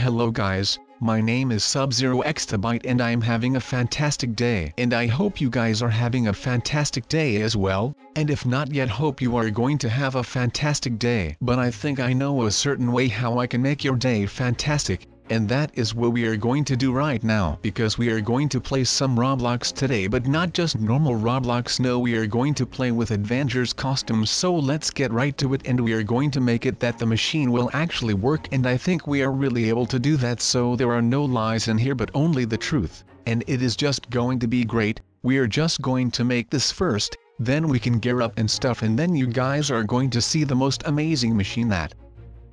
Hello guys, my name is Sub-Zero Exabyte and I am having a fantastic day. And I hope you guys are having a fantastic day as well, and if not yet hope you are going to have a fantastic day. But I think I know a certain way how I can make your day fantastic. And that is what we are going to do right now, because we are going to play some Roblox today, but not just normal Roblox. No, we are going to play with Avengers costumes. So let's get right to it, and we are going to make it that the machine will actually work, and I think we are really able to do that. So there are no lies in here but only the truth, and it is just going to be great. We are just going to make this first, then we can gear up and stuff, and then you guys are going to see the most amazing machine that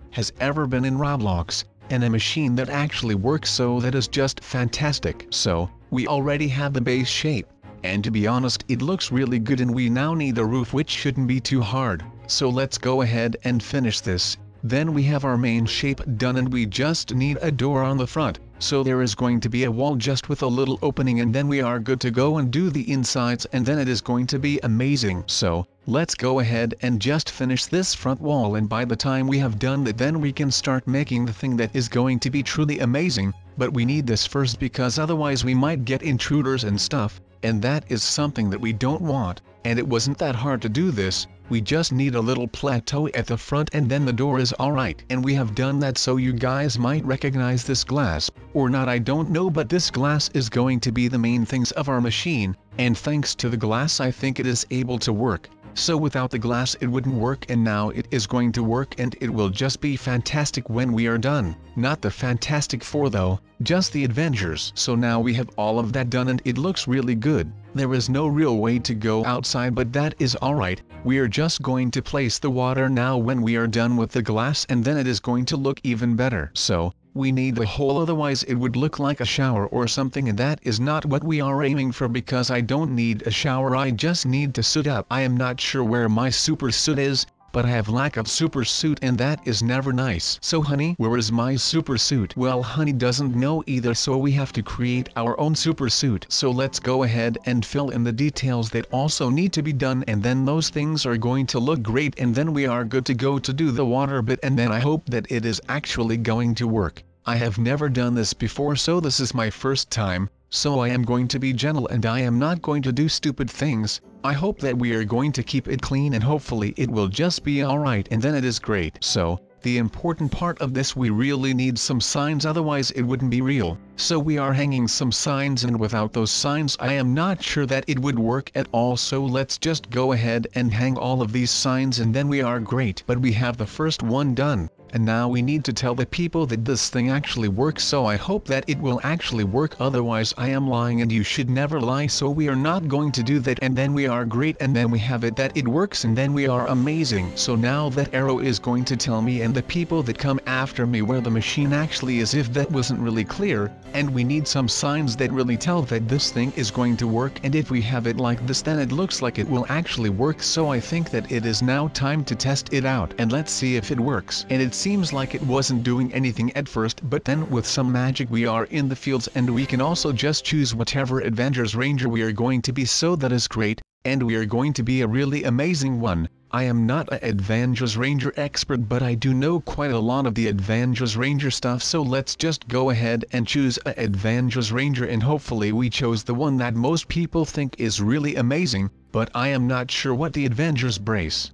has ever been in Roblox. And a machine that actually works, so that is just fantastic. So, we already have the base shape, and to be honest it looks really good, and we now need a roof which shouldn't be too hard. So let's go ahead and finish this. Then we have our main shape done, and we just need a door on the front. So there is going to be a wall just with a little opening, and then we are good to go and do the insides, and then it is going to be amazing. So, let's go ahead and just finish this front wall, and by the time we have done that, then we can start making the thing that is going to be truly amazing. But we need this first, because otherwise we might get intruders and stuff, and that is something that we don't want. And it wasn't that hard to do this. We just need a little plateau at the front, and then the door is alright. And we have done that, so you guys might recognize this glass, or not, I don't know, but this glass is going to be the main things of our machine, and thanks to the glass I think it is able to work. So without the glass it wouldn't work, and now it is going to work, and it will just be fantastic when we are done. Not the Fantastic Four though, just the Avengers. So now we have all of that done, and it looks really good. There is no real way to go outside, but that is alright. We are just going to place the water now when we are done with the glass, and then it is going to look even better. So, we need the hole, otherwise it would look like a shower or something, and that is not what we are aiming for, because I don't need a shower, I just need to suit up. I am not sure where my super suit is, but I have lack of super suit, and that is never nice. So honey, where is my super suit? Well, honey doesn't know either, so we have to create our own super suit. So let's go ahead and fill in the details that also need to be done, and then those things are going to look great, and then we are good to go to do the water bit, and then I hope that it is actually going to work. I have never done this before, so this is my first time, so I am going to be gentle and I am not going to do stupid things. I hope that we are going to keep it clean, and hopefully it will just be alright, and then it is great. So, the important part of this, we really need some signs, otherwise it wouldn't be real. So we are hanging some signs, and without those signs I am not sure that it would work at all. So let's just go ahead and hang all of these signs, and then we are great. But we have the first one done. And now we need to tell the people that this thing actually works, so I hope that it will actually work, otherwise I am lying, and you should never lie. So we are not going to do that, and then we are great, and then we have it that it works, and then we are amazing. So now that arrow is going to tell me and the people that come after me where the machine actually is, if that wasn't really clear. And we need some signs that really tell that this thing is going to work, and if we have it like this, then it looks like it will actually work. So I think that it is now time to test it out, and let's see if it works. And it seems like it wasn't doing anything at first, but then with some magic we are in the fields, and we can also just choose whatever Avengers Ranger we are going to be. So that is great, and we are going to be a really amazing one. I am not an Avengers Ranger expert, but I do know quite a lot of the Avengers Ranger stuff, so let's just go ahead and choose a Avengers Ranger, and hopefully we chose the one that most people think is really amazing, but I am not sure what the Avengers brace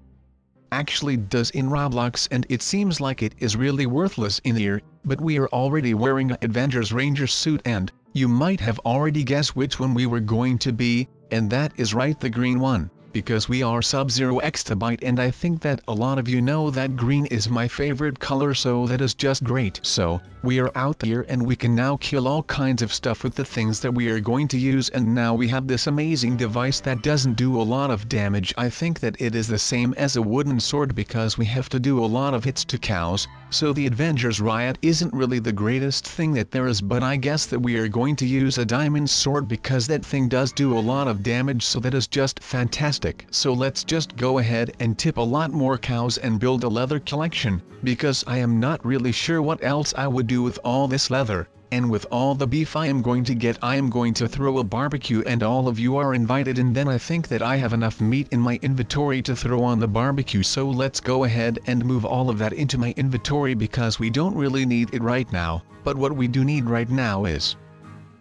actually does in Roblox, and it seems like it is really worthless in here, but we are already wearing an Avengers Ranger suit, and you might have already guessed which one we were going to be, and that is right, the green one. Because we are Sub-Zero Exabyte, and I think that a lot of you know that green is my favorite color, so that is just great. So, we are out here, and we can now kill all kinds of stuff with the things that we are going to use, and now we have this amazing device that doesn't do a lot of damage. I think that it is the same as a wooden sword, because we have to do a lot of hits to cows. So the Avengers Riot isn't really the greatest thing that there is, but I guess that we are going to use a diamond sword, because that thing does do a lot of damage, so that is just fantastic. So let's just go ahead and tip a lot more cows and build a leather collection, because I am not really sure what else I would do with all this leather. and with all the beef I am going to get I am going to throw a barbecue and all of you are invited, and then I think that I have enough meat in my inventory to throw on the barbecue, so let's go ahead and move all of that into my inventory because we don't really need it right now, but what we do need right now is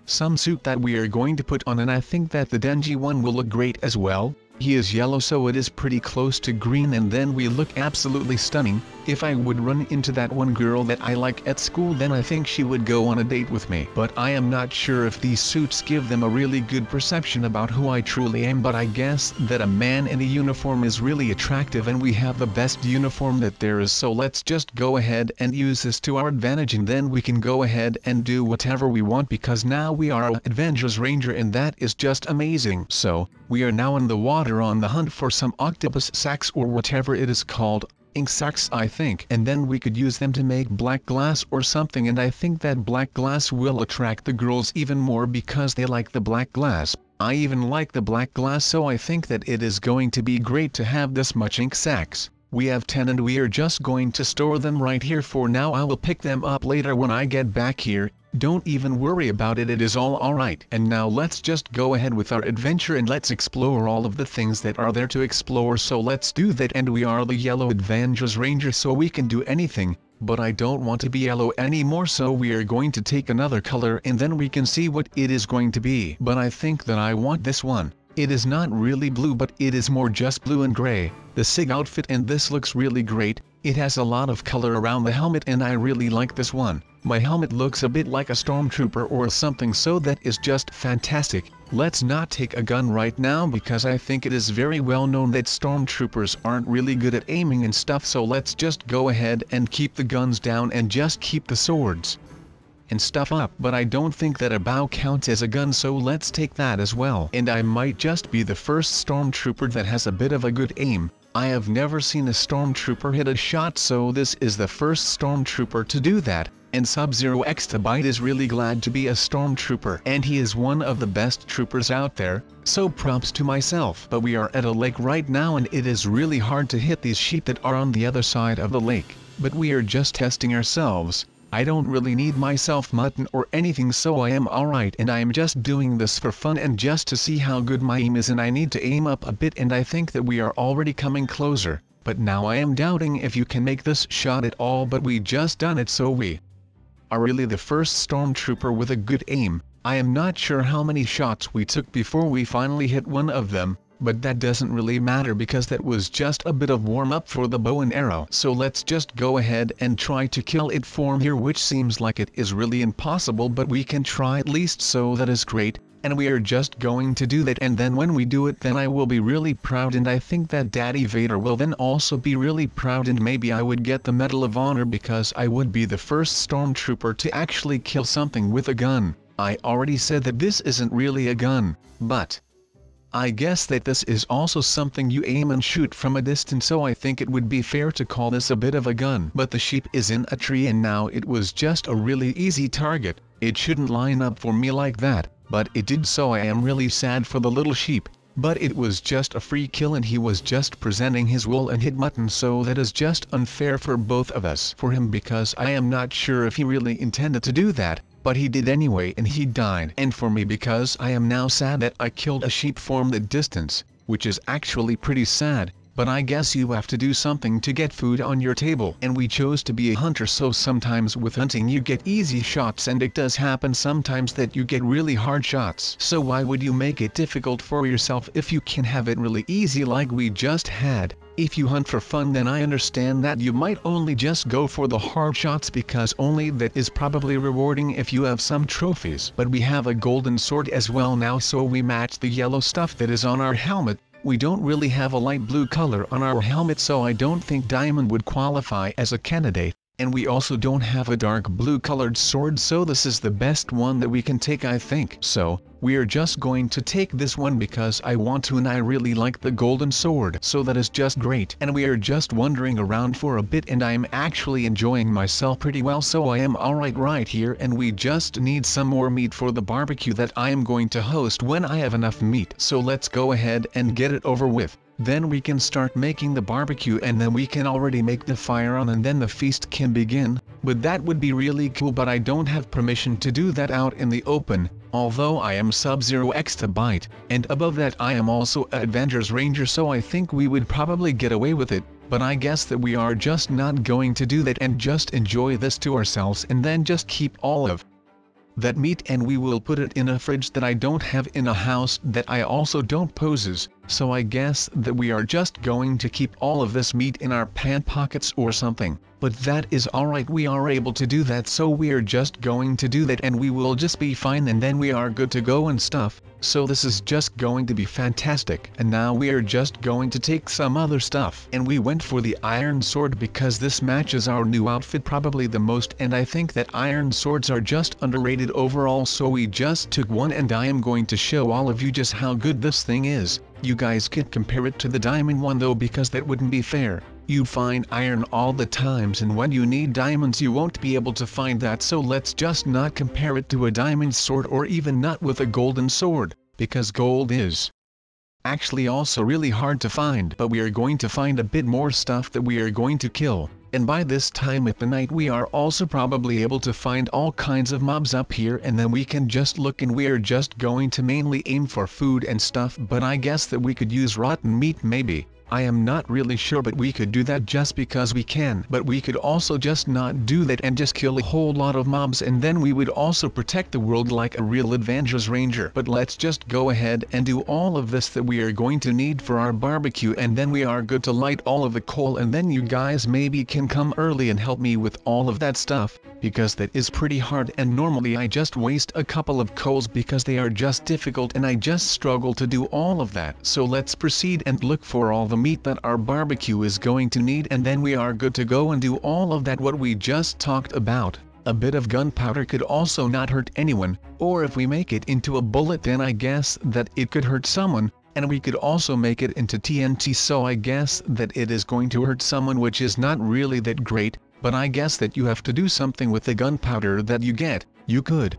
some suit that we are going to put on, and I think that the Denji one will look great as well. He is yellow so it is pretty close to green, and then we look absolutely stunning. If I would run into that one girl that I like at school, then I think she would go on a date with me. But I am not sure if these suits give them a really good perception about who I truly am, but I guess that a man in a uniform is really attractive and we have the best uniform that there is, so let's just go ahead and use this to our advantage, and then we can go ahead and do whatever we want because now we are an Avengers Ranger and that is just amazing. So, we are now in the water on the hunt for some octopus sacks or whatever it is called, ink sacks I think, and then we could use them to make black glass or something, and I think that black glass will attract the girls even more because they like the black glass. I even like the black glass, so I think that it is going to be great to have this much ink sacks. We have 10 and we are just going to store them right here for now. I will pick them up later when I get back here. Don't even worry about it, it is all alright. And now let's just go ahead with our adventure and let's explore all of the things that are there to explore, so let's do that. And we are the Yellow Avengers Ranger, so we can do anything, but I don't want to be yellow anymore, so we are going to take another color and then we can see what it is going to be. But I think that I want this one. It is not really blue, but it is more just blue and gray. The SIG outfit, and this looks really great. It has a lot of color around the helmet and I really like this one. My helmet looks a bit like a stormtrooper or something, so that is just fantastic. Let's not take a gun right now because I think it is very well known that stormtroopers aren't really good at aiming and stuff, so let's just go ahead and keep the guns down and just keep the swords and stuff up. But I don't think that a bow counts as a gun, so let's take that as well. And I might just be the first stormtrooper that has a bit of a good aim. I have never seen a stormtrooper hit a shot, so this is the first stormtrooper to do that. And Sub-Zero Exabyte is really glad to be a stormtrooper, and he is one of the best troopers out there, so props to myself. But we are at a lake right now and it is really hard to hit these sheep that are on the other side of the lake. But we are just testing ourselves. I don't really need myself mutton or anything, so I am alright, and I am just doing this for fun and just to see how good my aim is, and I need to aim up a bit, and I think that we are already coming closer. But now I am doubting if you can make this shot at all, but we just done it, so we are really the first stormtrooper with a good aim. I am not sure how many shots we took before we finally hit one of them, but that doesn't really matter because that was just a bit of warm-up for the bow and arrow. So let's just go ahead and try to kill it from here, which seems like it is really impossible, but we can try at least, so that is great. And we are just going to do that, and then when we do it, then I will be really proud, and I think that Daddy Vader will then also be really proud, and maybe I would get the Medal of Honor because I would be the first stormtrooper to actually kill something with a gun. I already said that this isn't really a gun, but I guess that this is also something you aim and shoot from a distance, so I think it would be fair to call this a bit of a gun. But the sheep is in a tree and now it was just a really easy target. It shouldn't line up for me like that, but it did, so I am really sad for the little sheep. But it was just a free kill and he was just presenting his will and hit mutton, so that is just unfair for both of us. For him, because I am not sure if he really intended to do that, but he did anyway and he died. And for me, because I am now sad that I killed a sheep from the distance, which is actually pretty sad. But I guess you have to do something to get food on your table, and we chose to be a hunter, so sometimes with hunting you get easy shots and it does happen sometimes that you get really hard shots. So why would you make it difficult for yourself if you can have it really easy like we just had? If you hunt for fun, then I understand that you might only just go for the hard shots because only that is probably rewarding if you have some trophies. But we have a golden sword as well now, so we match the yellow stuff that is on our helmet. We don't really have a light blue color on our helmet, so I don't think diamond would qualify as a candidate, and we also don't have a dark blue colored sword, so this is the best one that we can take, I think. So, We are just going to take this one because I want to and I really like the golden sword. So that is just great. And we are just wandering around for a bit and I am actually enjoying myself pretty well, so I am alright right here, and we just need some more meat for the barbecue that I am going to host when I have enough meat. So let's go ahead and get it over with. Then we can start making the barbecue and then we can already make the fire on and then the feast can begin. But that would be really cool, but I don't have permission to do that out in the open, although I am Sub-Zero Exabyte, and above that I am also Avengers Ranger, so I think we would probably get away with it. But I guess that we are just not going to do that and just enjoy this to ourselves and then just keep all of that meat and we will put it in a fridge that I don't have in a house that I also don't possess. So I guess that we are just going to keep all of this meat in our pant pockets or something. But that is alright, we are able to do that, so we are just going to do that and we will just be fine and then we are good to go and stuff. So this is just going to be fantastic. And now we are just going to take some other stuff. And we went for the iron sword because this matches our new outfit probably the most, and I think that iron swords are just underrated overall, so we just took one and I am going to show all of you just how good this thing is. You guys can't compare it to the diamond one though because that wouldn't be fair. You find iron all the times and when you need diamonds you won't be able to find that, so let's just not compare it to a diamond sword or even not with a golden sword, because gold is actually also really hard to find. But we are going to find a bit more stuff that we are going to kill, and by this time at the night we are also probably able to find all kinds of mobs up here and then we can just look, and we are just going to mainly aim for food and stuff, but I guess that we could use rotten meat maybe. I am not really sure, but we could do that just because we can. But we could also just not do that and just kill a whole lot of mobs and then we would also protect the world like a real Avengers Ranger. But let's just go ahead and do all of this that we are going to need for our barbecue, and then we are good to light all of the coal, and then you guys maybe can come early and help me with all of that stuff, because that is pretty hard and normally I just waste a couple of coals because they are just difficult and I just struggle to do all of that. So let's proceed and look for all the meat that our barbecue is going to need, and then we are good to go and do all of that what we just talked about. A bit of gunpowder could also not hurt anyone, or if we make it into a bullet then I guess that it could hurt someone, and we could also make it into TNT, so I guess that it is going to hurt someone, which is not really that great, but I guess that you have to do something with the gunpowder that you get. You could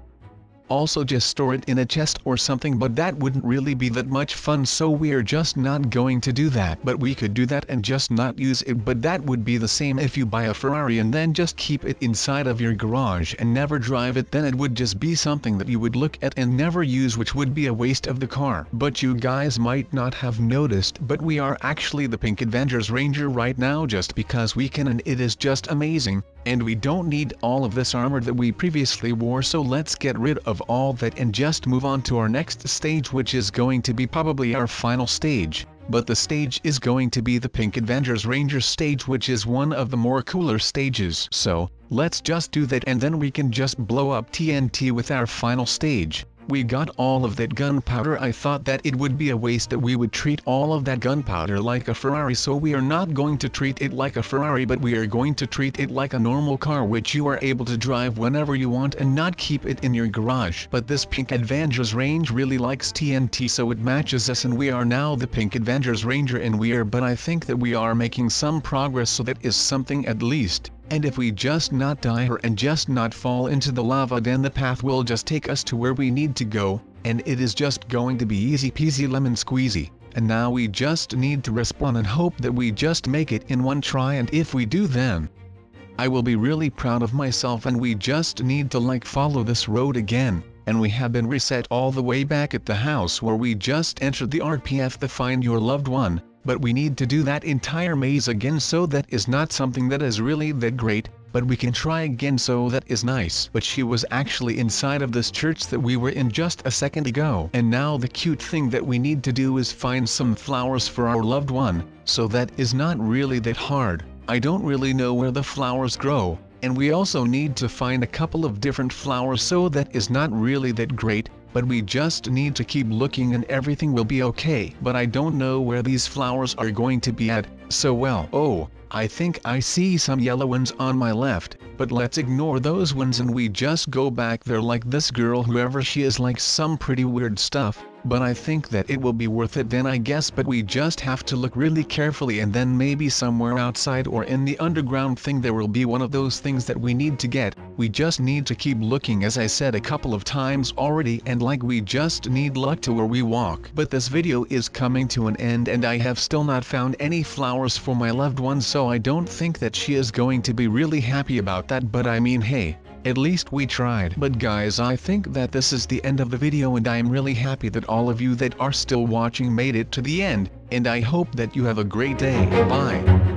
also just store it in a chest or something, but that wouldn't really be that much fun, so we're just not going to do that. But we could do that and just not use it, but that would be the same if you buy a Ferrari and then just keep it inside of your garage and never drive it, then it would just be something that you would look at and never use, which would be a waste of the car. But you guys might not have noticed, but we are actually the Pink Avengers Ranger right now just because we can, and it is just amazing. And we don't need all of this armor that we previously wore, so let's get rid of all that and just move on to our next stage, which is going to be probably our final stage. But the stage is going to be the Pink Avengers Ranger stage, which is one of the more cooler stages. So, let's just do that and then we can just blow up TNT with our final stage. We got all of that gunpowder. I thought that it would be a waste that we would treat all of that gunpowder like a Ferrari, so we are not going to treat it like a Ferrari, but we are going to treat it like a normal car which you are able to drive whenever you want and not keep it in your garage. But this Pink Avengers Range really likes TNT, so it matches us, and we are now the Pink Avengers Ranger, and but I think that we are making some progress, so that is something at least. And if we just not die here and just not fall into the lava, then the path will just take us to where we need to go, and it is just going to be easy peasy lemon squeezy. And now we just need to respawn and hope that we just make it in one try, and if we do then I will be really proud of myself. And we just need to follow this road again, and we have been reset all the way back at the house where we just entered the RPF to find your loved one. But we need to do that entire maze again, so that is not something that is really that great, but we can try again, so that is nice. But she was actually inside of this church that we were in just a second ago. And now the cute thing that we need to do is find some flowers for our loved one, so that is not really that hard. I don't really know where the flowers grow, and we also need to find a couple of different flowers, so that is not really that great. but we just need to keep looking and everything will be okay. But I don't know where these flowers are going to be at, so well. Oh, I think I see some yellow ones on my left, but let's ignore those ones and we just go back there like this girl, whoever she is, like some pretty weird stuff, but I think that it will be worth it then, I guess. But we just have to look really carefully, and then maybe somewhere outside or in the underground thing there will be one of those things that we need to get. We just need to keep looking, as I said a couple of times already, and like we just need luck to where we walk. But this video is coming to an end and I have still not found any flowers for my loved one, so I don't think that she is going to be really happy about that, but I mean, hey, at least we tried. But guys, I think that this is the end of the video, and I am really happy that all of you that are still watching made it to the end, and I hope that you have a great day. Bye.